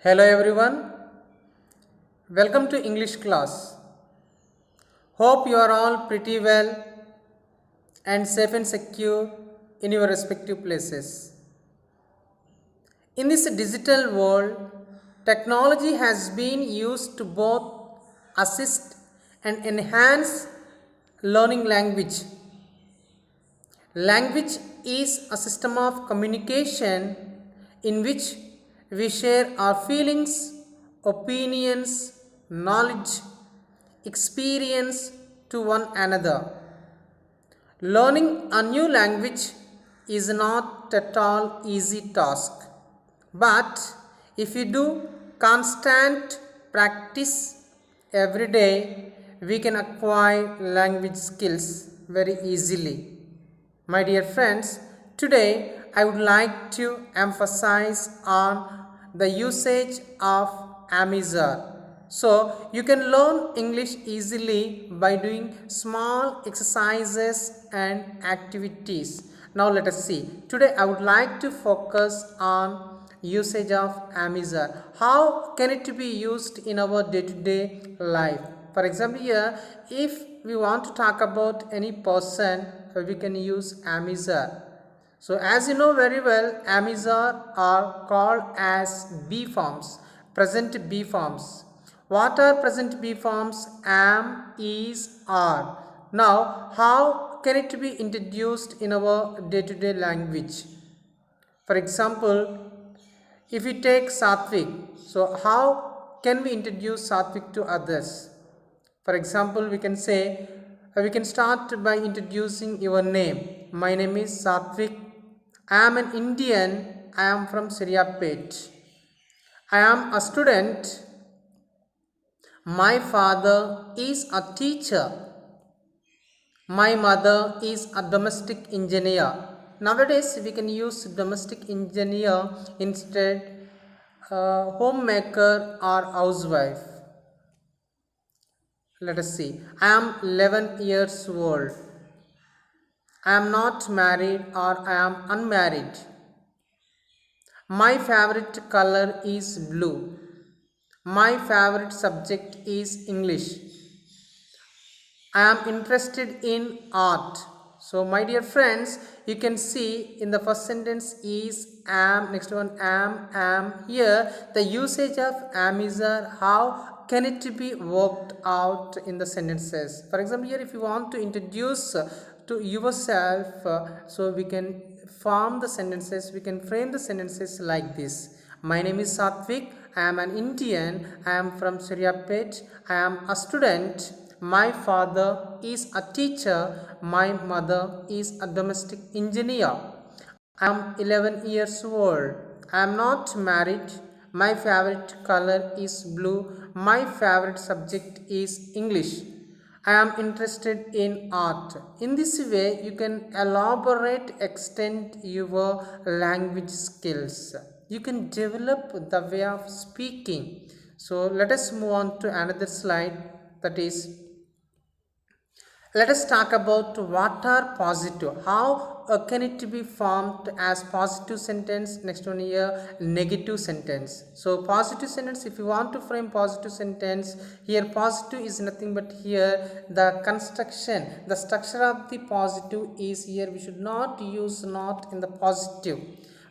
Hello everyone, welcome to English class. Hope you are all pretty well and safe and secure in your respective places. In this digital world, technology has been used to both assist and enhance learning language. Language is a system of communication in which we share our feelings, opinions, knowledge, experience to one another. Learning a new language is not at all easy task, but if you do constant practice every day, we can acquire language skills very easily. My dear friends, today I would like to emphasize on the usage of Amizar. So you can learn English easily by doing small exercises and activities. Now let us see. Today I would like to focus on usage of Amizar. How can it be used in our day-to-day life? For example, here if we want to talk about any person, we can use Amizar. So as you know very well, Amizar are called as B forms, present B forms. What are present B forms? Am, is, are. Now, how can it be introduced in our day-to-day language? For example, if we take Satvik, so how can we introduce Satvik to others? For example, we can say, we can start by introducing your name. My name is Satvik. I am an Indian. I am from Seriapet. I am a student. My father is a teacher. My mother is a domestic engineer. Nowadays, we can use domestic engineer instead homemaker or housewife. Let us see. I am 11 years old. I am not married or I am unmarried. My favorite color is blue. My favorite subject is English. I am interested in art. So my dear friends, you can see in the first sentence is am, next one am. Here the usage of am is how can it be worked out in the sentences. For example, here if you want to introduce to yourself, so we can form the sentences, we can frame the sentences like this. My name is Satvik. I am an Indian. I am from Suryapet. I am a student. My father is a teacher. My mother is a domestic engineer. I am 11 years old. I am not married. My favorite color is blue. My favorite subject is English. I am interested in art. In this way, you can elaborate, extend your language skills. You can develop the way of speaking. So let us move on to another slide, that is, let us talk about what are positive. How can it be formed as positive sentence? Next one here, negative sentence. So positive sentence, if you want to frame positive sentence, here positive is nothing but here the construction, the structure of the positive is here. We should not use not in the positive.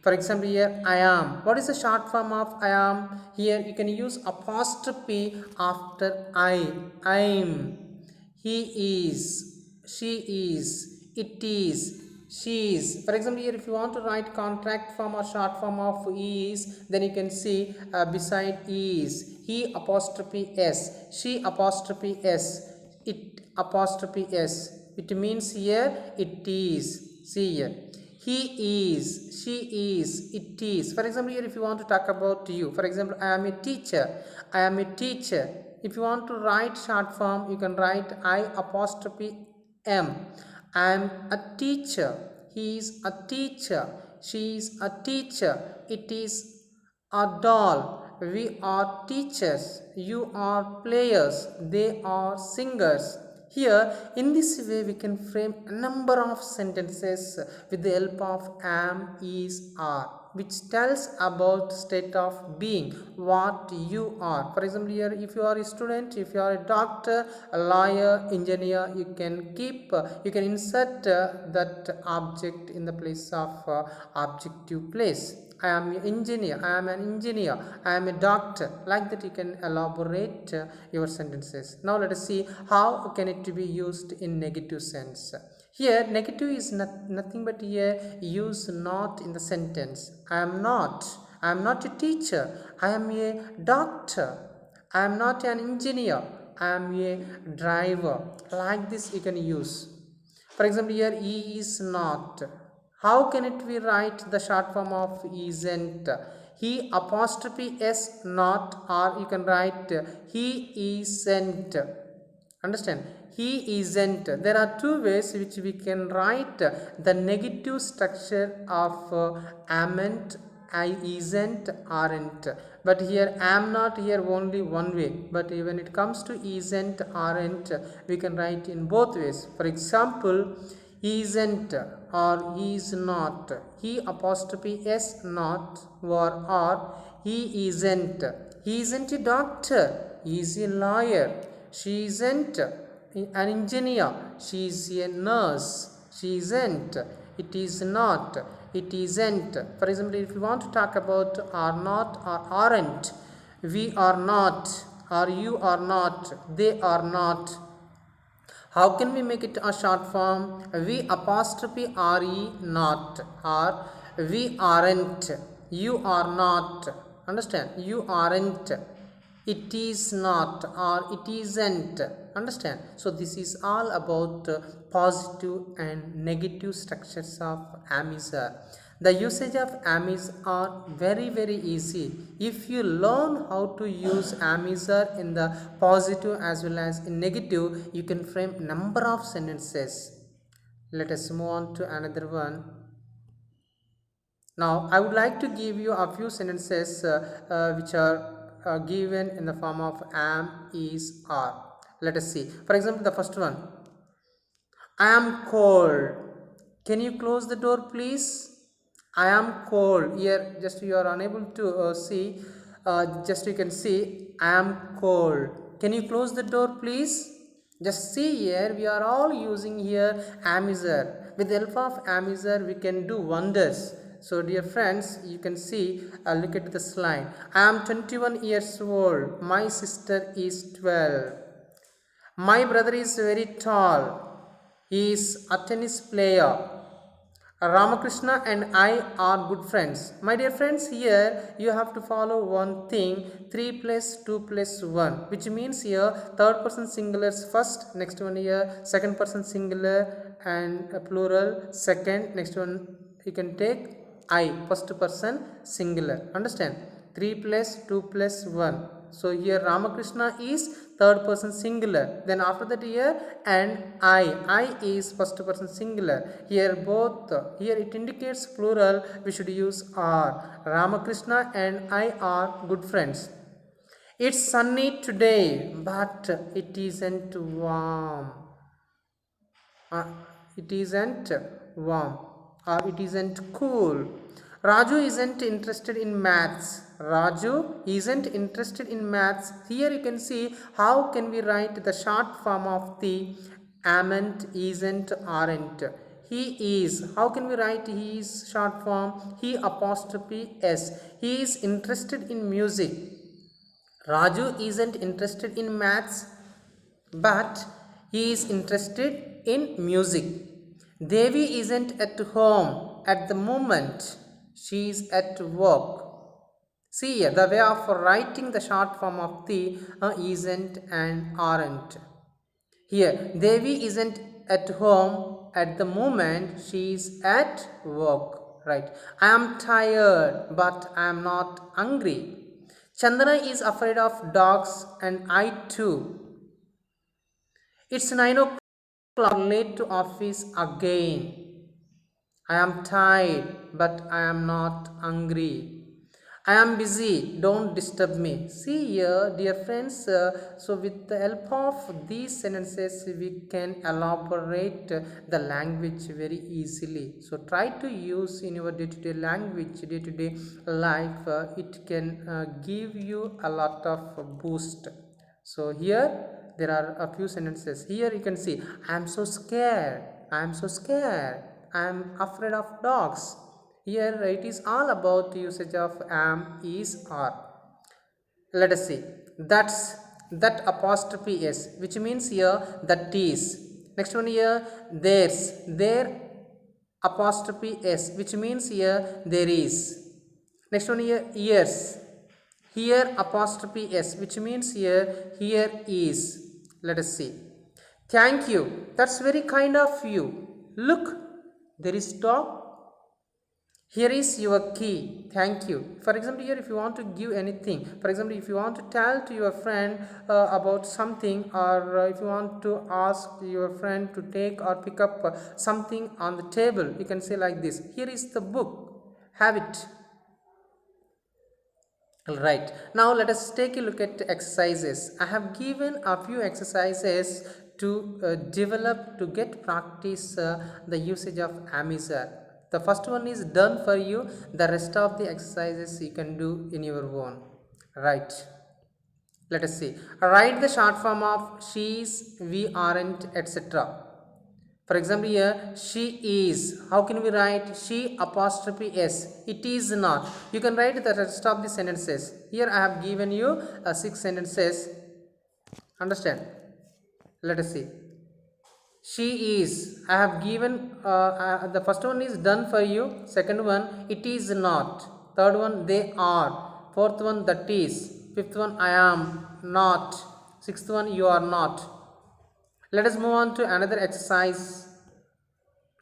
For example, here I am. What is the short form of I am? Here you can use apostrophe after I. I'm. He is, she is, it is, she is. For example, here if you want to write contract form or short form of is, then you can see beside is, he apostrophe s, she apostrophe s, it apostrophe s. It means here it is. See here. He is, she is, it is. For example, here if you want to talk about you, for example, I am a teacher, I am a teacher. If you want to write short form, you can write I apostrophe M. I am a teacher. He is a teacher. She is a teacher. It is a doll. We are teachers. You are players. They are singers. Here, in this way, we can frame a number of sentences with the help of am, is, are. which tells about state of being, what you are. For example, here if you are a student, if you are a doctor, a lawyer, engineer, you can you can insert that object in the place of objective place. I am an engineer, I am an engineer, I am a doctor. Like that you can elaborate your sentences. Now let us see how can it be used in negative sense. Here negative is nothing but here use not in the sentence. I am not a teacher, I am a doctor, I am not an engineer, I am a driver. Like this you can use. For example, here he is not. How can it be write the short form of isn't? He apostrophe s not, or you can write he isn't. Understand? He isn't. There are two ways which we can write the negative structure of amn't, I isn't, aren't. But here am not, here only one way. But when it comes to isn't, aren't, we can write in both ways. For example, isn't or is not. He apostrophe s not, or he isn't. He isn't a doctor, he is a lawyer. She isn't an engineer, she is a nurse. She isn't, it is not, it isn't. For example, if you want to talk about are not or aren't, we are not, or you are not, they are not. How can we make it a short form? We apostrophe re not, or we aren't, you are not. Understand? You aren't, it is not, or it isn't. Understand? So this is all about positive and negative structures of am is are. The usage of am is are very easy. If you learn how to use am is are in the positive as well as in negative, you can frame number of sentences. Let us move on to another one. Now I would like to give you a few sentences which are given in the form of am, is, are. Let us see. For example, the first one, I am cold, can you close the door please? I am cold. Here just you are unable to see, just you can see I am cold, can you close the door please? Just see, here we are all using here am is are. With the help of am is are we can do wonders. So dear friends, you can see, look at the slide. I am 21 years old, my sister is 12, my brother is very tall, he is a tennis player, Ramakrishna and I are good friends. My dear friends, here you have to follow one thing, 3 plus 2 plus 1, which means here third person singular first, next one here second person singular and plural second, next one you can take I, first person singular. Understand? 3 plus 2 plus 1. So here Ramakrishna is third person singular. Then after that here and I is first person singular. Here both, here it indicates plural, we should use are. Ramakrishna and I are good friends. It's sunny today, but it isn't warm. It isn't warm, or it isn't cool. Raju isn't interested in maths. Raju isn't interested in maths. Here you can see how can we write the short form of the amn't, isn't, aren't. He is. How can we write he is short form? He apostrophe s. He is interested in music. Raju isn't interested in maths, but he is interested in music. Devi isn't at home at the moment, she is at work. See here the way of writing the short form of the isn't and aren't. Here Devi isn't at home at the moment, she is at work. Right? I am tired, but I am not hungry. Chandana is afraid of dogs and I too. It's 9 o'clock, late to office again. I am tired, but I am not hungry. I am busy, don't disturb me. See here, dear friends, so with the help of these sentences, we can elaborate the language very easily. So try to use in your day-to-day language, day-to-day life. It can give you a lot of boost. So here there are a few sentences. Here you can see, I am so scared. I am so scared. I am afraid of dogs. Here it is all about the usage of am, is, are. Let us see. That's that apostrophe s, which means here that is. Next one here, there's, there apostrophe s, which means here there is. Next one here, ears. Here apostrophe s, which means here is. Let us see. Thank you. That's very kind of you. Look, there is dog. Here is your key. Thank you. For example, here if you want to give anything, for example, if you want to tell to your friend about something, or if you want to ask your friend to take or pick up something on the table, you can say like this. Here is the book. Have it. Right. Now let us take a look at exercises. I have given a few exercises to develop, to get practice the usage of am is are. The first one is done for you. The rest of the exercises you can do in your own. Right. Let us see. Write the short form of she's, we aren't, etc. For example, here she is. How can we write she apostrophe s? It is not. You can write the rest of the sentences. Here I have given you 6 sentences. Understand? Let us see. She is. I have given the first one is done for you. Second one, it is not. Third one, they are. Fourth one, that is. Fifth one, I am not. Sixth one, you are not. Let us move on to another exercise.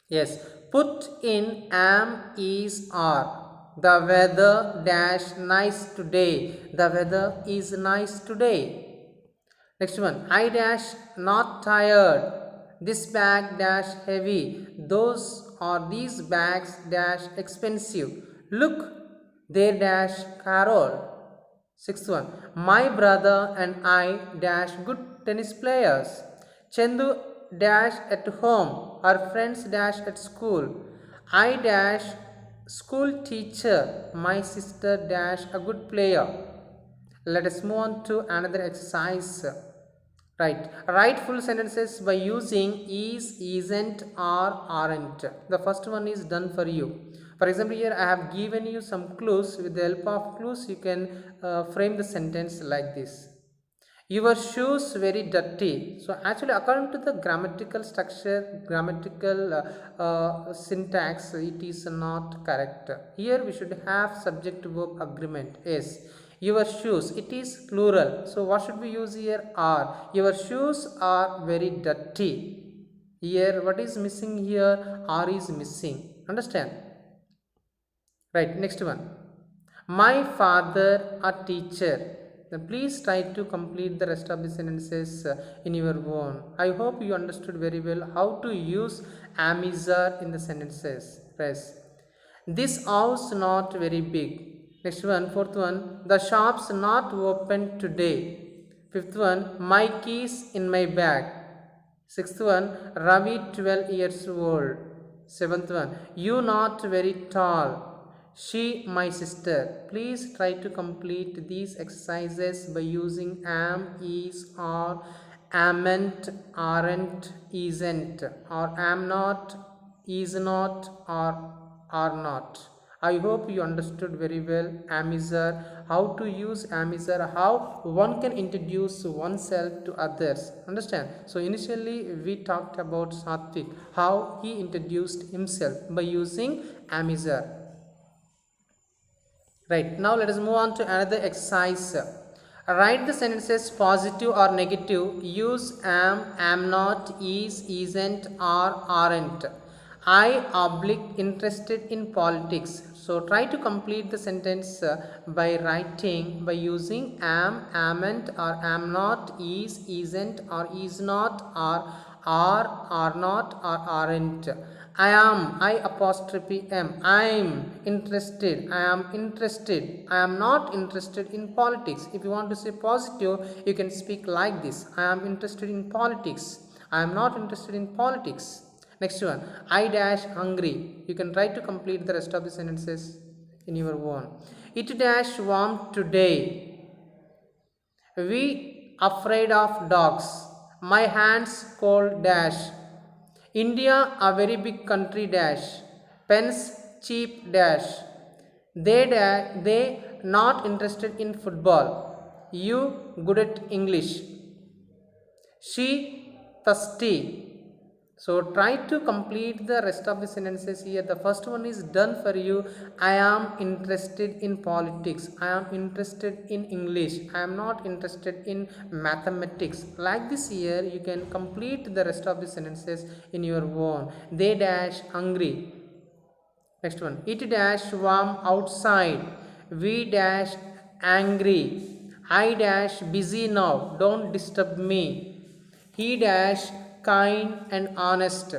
Yes, put in am, is, are. The weather dash nice today. The weather is nice today. Next one, I dash not tired. This bag dash heavy. Those or these bags dash expensive. Look, they dash Carol. Sixth one, my brother and I dash good tennis players. Chandu dash at home. Her friends dash at school. I dash school teacher. My sister dash a good player. Let us move on to another exercise. Right. Write full sentences by using is, isn't, are, aren't. The first one is done for you. For example, here I have given you some clues. With the help of clues, you can frame the sentence like this. Your shoes very dirty. So actually, according to the grammatical structure, grammatical syntax, it is not correct. Here we should have subject verb agreement. Yes. Your shoes, it is plural. So what should we use here? Are. Your shoes are very dirty. Here what is missing here? Are is missing. Understand? Right. Next one. My father a teacher. Then please try to complete the rest of the sentences in your own. I hope you understood very well how to use am is are in the sentences. Yes. This house not very big. Next one, fourth one, the shop's not open today. Fifth one, my keys in my bag. Sixth one, Ravi 12 years old. Seventh one, you not very tall. She my sister. Please try to complete these exercises by using am, is, are, amn't, aren't, isn't, or am not, is not, or are not. I hope you understood very well am is are, how to use am is are, how one can introduce oneself to others. Understand? So initially we talked about Satvik, how he introduced himself by using am is are. Right, now let us move on to another exercise. Write the sentences positive or negative. Use am not, is, isn't, are, aren't. I oblique interested in politics. So try to complete the sentence by writing by using am, amn't, or am not, is, isn't, or is not, or are not, or aren't. I am, I apostrophe am, I'm interested, I am interested, I am not interested in politics. If you want to say positive, you can speak like this. I am interested in politics. I am not interested in politics. Next one, I dash hungry. You can try to complete the rest of the sentences in your own. It dash warm today. We afraid of dogs. My hands cold dash. India a very big country dash. Pens cheap dash. They not interested in football. You good at English. She thirsty. So try to complete the rest of the sentences here. The first one is done for you. I am interested in politics. I am interested in English. I am not interested in mathematics. Like this here, you can complete the rest of the sentences in your own. They dash hungry. Next one. It dash warm outside. We dash angry. I dash busy now. Don't disturb me. He dash kind and honest.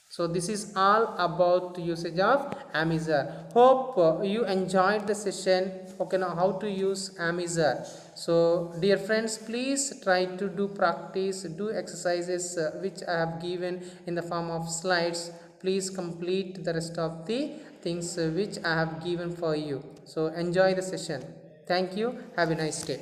So this is all about usage of Amizar. Hope you enjoyed the session. Okay, now how to use Amizar. So dear friends, please try to do practice, do exercises which I have given in the form of slides. Please complete the rest of the things which I have given for you. So enjoy the session. Thank you. Have a nice day.